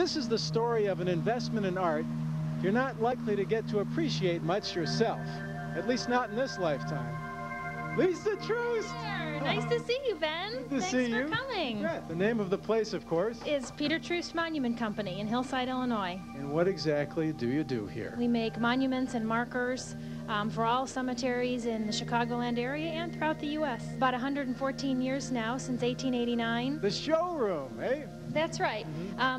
this is the story of an investment in art you're not likely to get to appreciate much yourself, at least not in this lifetime. Lisa Troost! Nice to see you, Ben. Good to see you. Thanks for coming. Yeah, the name of the place, of course, is Peter Troost Monument Company in Hillside, Illinois. And what exactly do you do here? We make monuments and markers for all cemeteries in the Chicagoland area and throughout the U.S. About 114 years now, since 1889. The showroom, eh? That's right.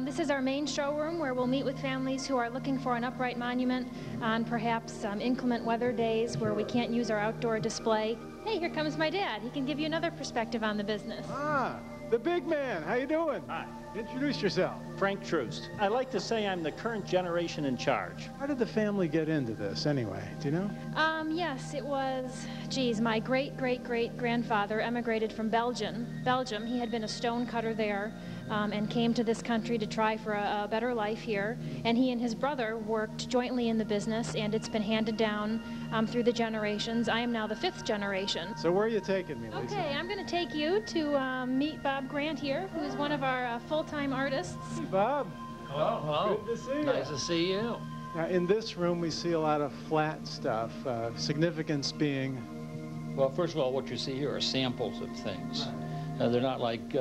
This is our main showroom where we'll meet with families who are looking for an upright monument on perhaps inclement weather days where we can't use our outdoor display. Hey, here comes my dad. He can give you another perspective on the business. Ah, the big man. How you doing? Hi. Introduce yourself. Frank Troost. I like to say I'm the current generation in charge. How did the family get into this anyway? Do you know? Yes, it was, geez, my great-great-great-grandfather emigrated from Belgium. He had been a stone cutter there and came to this country to try for a better life here. And he and his brother worked jointly in the business, and it's been handed down through the generations. I am now the 5th generation. So where are you taking me, Lisa? Okay, I'm going to take you to meet Bob Grant here, who is one of our full-time artists. Hey, Bob. Hello. Good to see you. Nice to see you. Now, in this room, we see a lot of flat stuff, significance being... Well, first of all, what you see here are samples of things. They're not like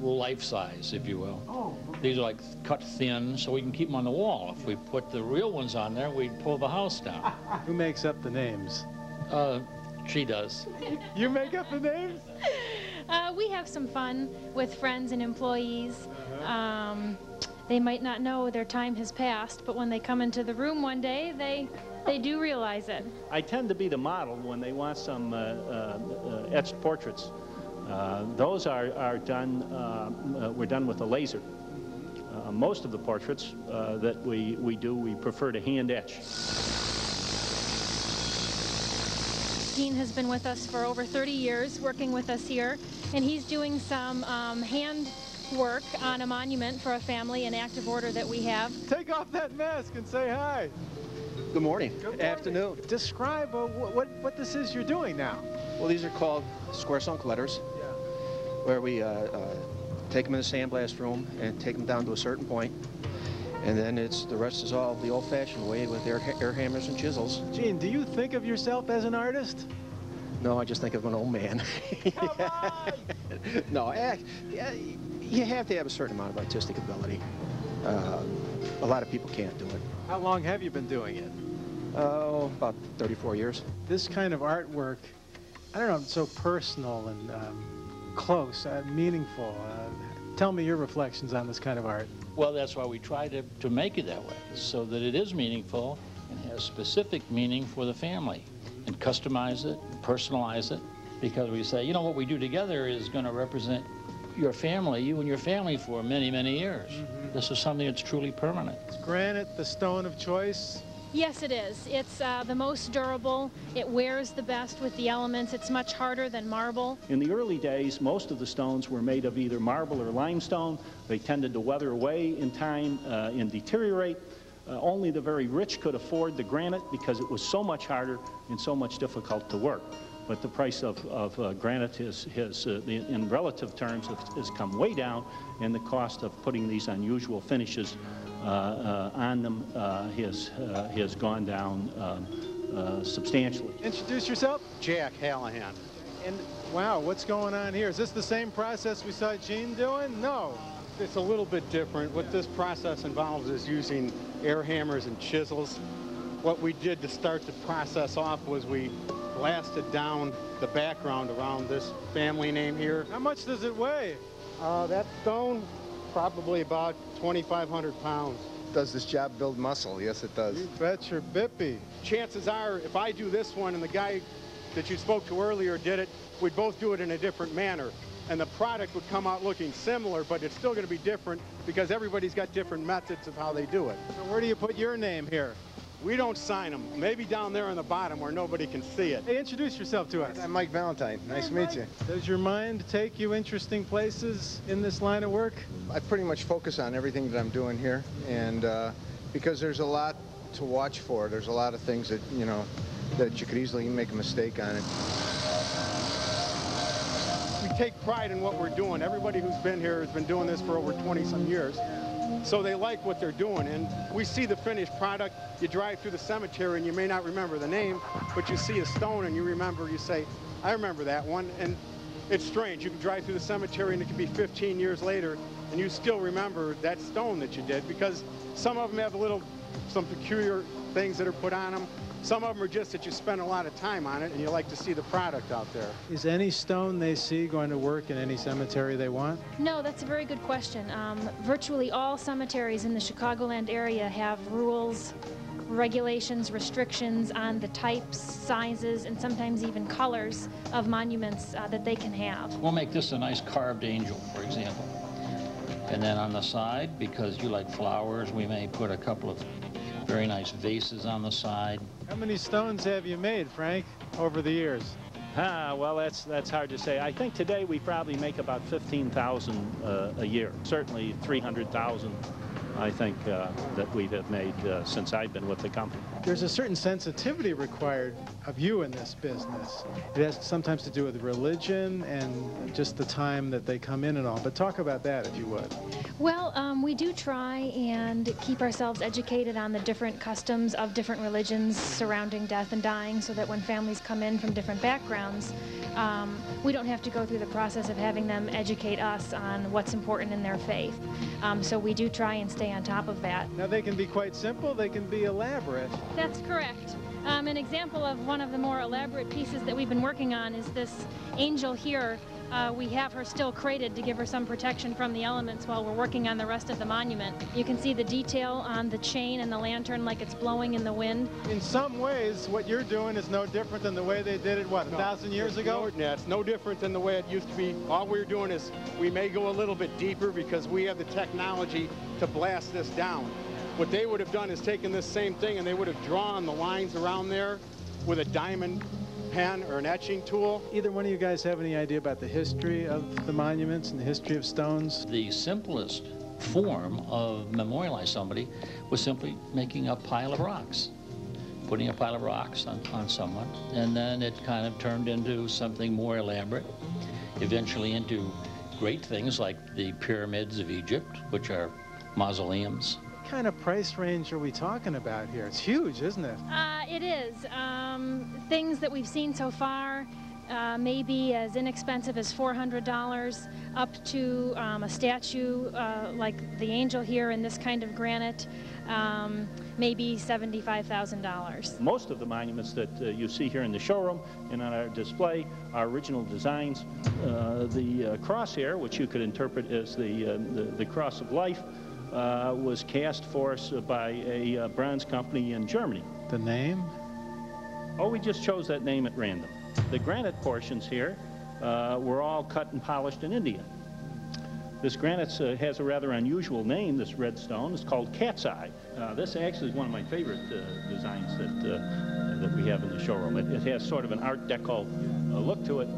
life size, if you will. Oh. These are like cut thin, so we can keep them on the wall. If we put the real ones on there, we'd pull the house down. Who makes up the names? She does. You make up the names? We have some fun with friends and employees. They might not know their time has passed, but when they come into the room one day, they do realize it. I tend to be the model when they want some etched portraits. Those are done, we're done with a laser. Most of the portraits that we do, we prefer to hand etch. Dean has been with us for over 30 years, working with us here, and he's doing some hand work on a monument for a family in active order that we have. Take off that mask and say hi. Good morning. Good morning. Afternoon. Describe what this is you're doing now. Well, these are called square sunk letters, where we take them in the sandblast room and take them down to a certain point, and then the rest is all the old-fashioned way with air hammers and chisels. Gene, do you think of yourself as an artist? No, I just think of an old man. Come on! No, you have to have a certain amount of artistic ability. A lot of people can't do it. How long have you been doing it? Oh, about 34 years. This kind of artwork, I don't know, it's so personal and close, meaningful. Tell me your reflections on this kind of art. Well, that's why we try to make it that way, so that it is meaningful and has specific meaning for the family, and customize it, personalize it, because we say, you know, what we do together is going to represent your family, you and your family, for many, many years. This is something that's truly permanent. Is granite the stone of choice? Yes, it is. It's the most durable. It wears the best with the elements. It's much harder than marble. In the early days, most of the stones were made of either marble or limestone. They tended to weather away in time and deteriorate. Only the very rich could afford the granite because it was so much harder and so much difficult to work. But the price of granite has in relative terms, has come way down, and the cost of putting these unusual finishes on them has gone down substantially. Introduce yourself. Jack Hallahan. And wow, what's going on here? Is this the same process we saw Gene doing? No. It's a little bit different. What this process involves is using air hammers and chisels. What we did to start the process off was we blasted down the background around this family name here. How much does it weigh? That stone, probably about 2,500 pounds. Does this job build muscle? Yes, it does. You bet your bippy. Chances are, if I do this one and the guy that you spoke to earlier did it, we'd both do it in a different manner. And the product would come out looking similar, but it's still going to be different because everybody's got different methods of how they do it. So where do you put your name here? We don't sign them. Maybe down there on the bottom where nobody can see it. Hey, introduce yourself to us. I'm Mike Valentine. Nice to meet you. Does your mind take you interesting places in this line of work? I pretty much focus on everything that I'm doing here, and because there's a lot to watch for. There's a lot of things that, you know, that you could easily make a mistake on it. We take pride in what we're doing. Everybody who's been here has been doing this for over 20-some years. So they like what they're doing, and we see the finished product. You drive through the cemetery and you may not remember the name, but you see a stone and you remember, you say, I remember that one. And it's strange, you can drive through the cemetery and it can be 15 years later and you still remember that stone that you did, because some of them have some peculiar things that are put on them. Some of them are just that you spend a lot of time on it and you like to see the product out there. Is any stone they see going to work in any cemetery they want? No, that's a very good question. Virtually all cemeteries in the Chicagoland area have rules, regulations, restrictions on the types, sizes, and sometimes even colors of monuments that they can have. We'll make this a nice carved angel, for example. And then on the side, because you like flowers, we may put a couple of very nice vases on the side. How many stones have you made, Frank, over the years? Well, that's hard to say. I think today we probably make about 15,000 a year. Certainly 300,000, I think, that we have made since I've been with the company. There's a certain sensitivity required of you in this business. It has sometimes to do with religion and just the time that they come in and all. But talk about that, if you would. Well, we do try and keep ourselves educated on the different customs of different religions surrounding death and dying, so that when families come in from different backgrounds, we don't have to go through the process of having them educate us on what's important in their faith. So we do try and stay on top of that. Now, they can be quite simple, they can be elaborate. That's correct. An example of one of the more elaborate pieces that we've been working on is this angel here. We have her still crated to give her some protection from the elements while we're working on the rest of the monument. You can see the detail on the chain and the lantern like it's blowing in the wind. In some ways, what you're doing is no different than the way they did it, what, 1,000 years ago? Yeah, it's no different than the way it used to be. All we're doing is we may go a little bit deeper because we have the technology to blast this down. What they would have done is taken this same thing and they would have drawn the lines around there with a diamond pen or an etching tool. Either one of you guys have any idea about the history of the monuments and the history of stones? The simplest form of memorialize somebody was simply making a pile of rocks, putting a pile of rocks on someone, and then it kind of turned into something more elaborate, eventually into great things like the pyramids of Egypt, which are mausoleums. What kind of price range are we talking about here? It's huge, isn't it? It is. Things that we've seen so far may be as inexpensive as $400 up to a statue like the angel here in this kind of granite, maybe $75,000. Most of the monuments that you see here in the showroom and on our display are original designs. The cross here, which you could interpret as the cross of life, was cast for us by a bronze company in Germany. The name? Oh, we just chose that name at random. The granite portions here were all cut and polished in India. This granite has a rather unusual name, this red stone. It's called cat's eye. This actually is one of my favorite designs that we have in the showroom. It has sort of an Art Deco look to it.